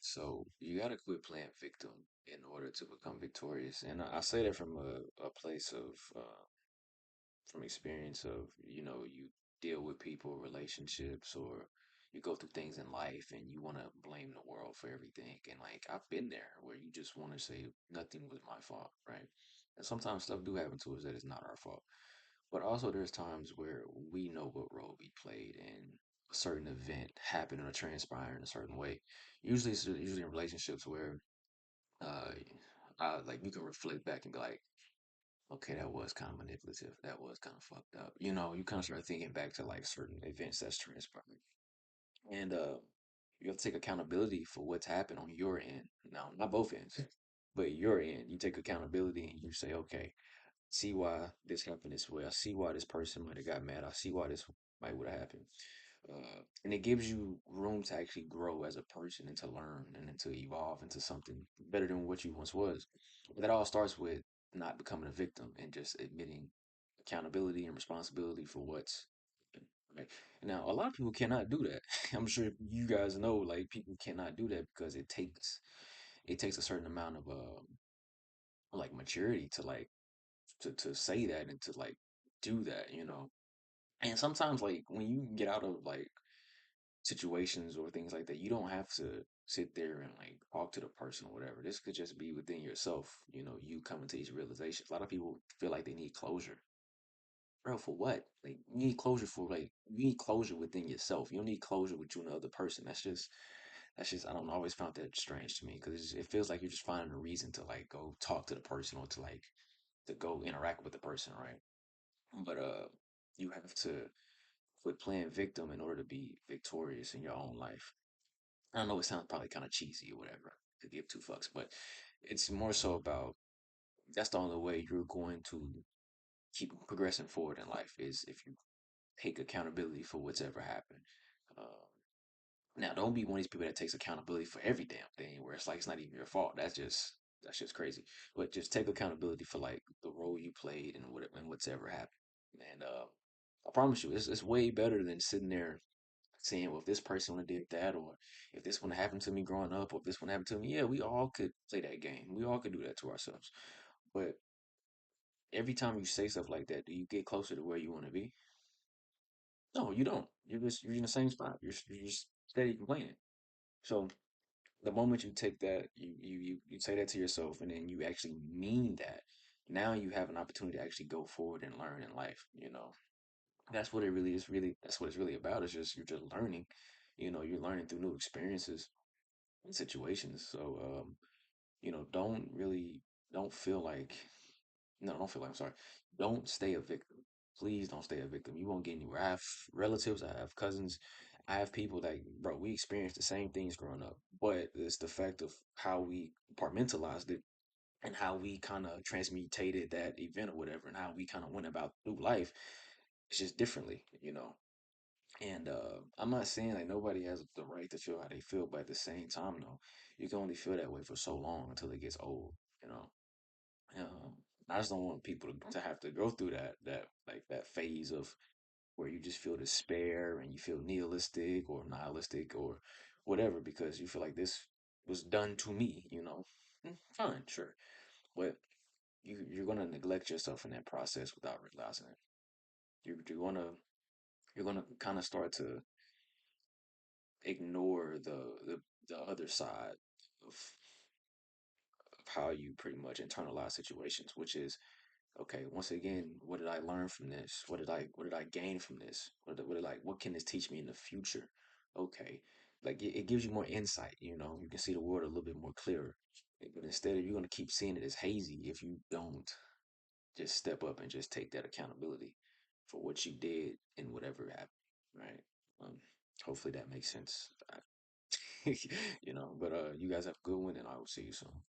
So you got to quit playing victim in order to become victorious. And I say that from a place of from experience of, you deal with people, relationships, or you go through things in life and you want to blame the world for everything. And like I've been there where you just want to say nothing was my fault, right? And sometimes stuff do happen to us that is not our fault. But also there's times where we know what role we played in a certain event happening or transpiring in a certain way. Usually in relationships where uh like you can reflect back and be like, okay, that was kind of manipulative. That was kind of fucked up. You kind of start thinking back to like certain events that's transpired. And you have to take accountability for what's happened on your end. Now, not both ends, but your end. You take accountability and you say, okay, see why this happened this way. I see why this person might have got mad. I see why this might would have happened. And it gives you room to actually grow as a person and to learn and then to evolve into something better than what you once was. But that all starts with not becoming a victim and just admitting accountability and responsibility for what's happened, right. Now, a lot of people cannot do that. I'm sure you guys know, like people cannot do that because it takes a certain amount of like maturity to to say that and to like do that. And sometimes like when you get out of like situations or things like that, you don't have to sit there and like talk to the person or whatever. This could just be within yourself, you coming to these realizations. A lot of people feel like they need closure. Bro, for what? Like you need closure for like you need closure within yourself. You don't need closure with you and the other person. That's just I don't know, I always found that strange to me because it feels like you're just finding a reason to like go talk to the person or to go interact with the person, right? But you have to quit playing victim in order to be victorious in your own life. I know it sounds probably kind of cheesy or whatever to give two fucks, but it's more so about that's the only way you're going to keep progressing forward in life is if you take accountability for what's ever happened. Um, Now, don't be one of these people that takes accountability for every damn thing where it's like it's not even your fault. That's just crazy. But just take accountability for like the role you played and what's ever happened. And I promise you, it's way better than sitting there saying, well, if this person would have did that, or if this one happened to me growing up, or if this one happened to me, yeah, we all could play that game. We all could do that to ourselves. But every time you say stuff like that, do you get closer to where you want to be? No, you don't. You're in the same spot. You're just steady complaining. So the moment you take that, you say that to yourself, and then you actually mean that. Now you have an opportunity to actually go forward and learn in life. That's what it really is. Really, that's what it's really about. It's just you're just learning. You're learning through new experiences and situations. So, don't feel like, no, don't feel like, I'm sorry. Don't stay a victim. Please don't stay a victim. You won't get anywhere. I have relatives, I have cousins, I have people that, bro, we experienced the same things growing up, but it's the fact of how we compartmentalized it and how we kind of transmutated that event or whatever and how we kind of went about through life. It's just differently. And I'm not saying like nobody has the right to feel how they feel, but at the same time, though, you can only feel that way for so long until it gets old. You know, um, I just don't want people to have to go through that like that phase of where you just feel despair and you feel nihilistic or nihilistic or whatever because you feel like this was done to me. Fine, sure, but you're gonna neglect yourself in that process without realizing it. You're gonna kind of start to ignore the other side of how you pretty much internalize situations, which is okay. Once again, what did I learn from this? What did I gain from this? What can this teach me in the future? Okay, like it gives you more insight. You can see the world a little bit more clearer. But instead of you're gonna keep seeing it as hazy if you don't just step up and just take that accountability for what you did and whatever happened, right? Um, Hopefully that makes sense. But you guys have a good one, and I will see you soon.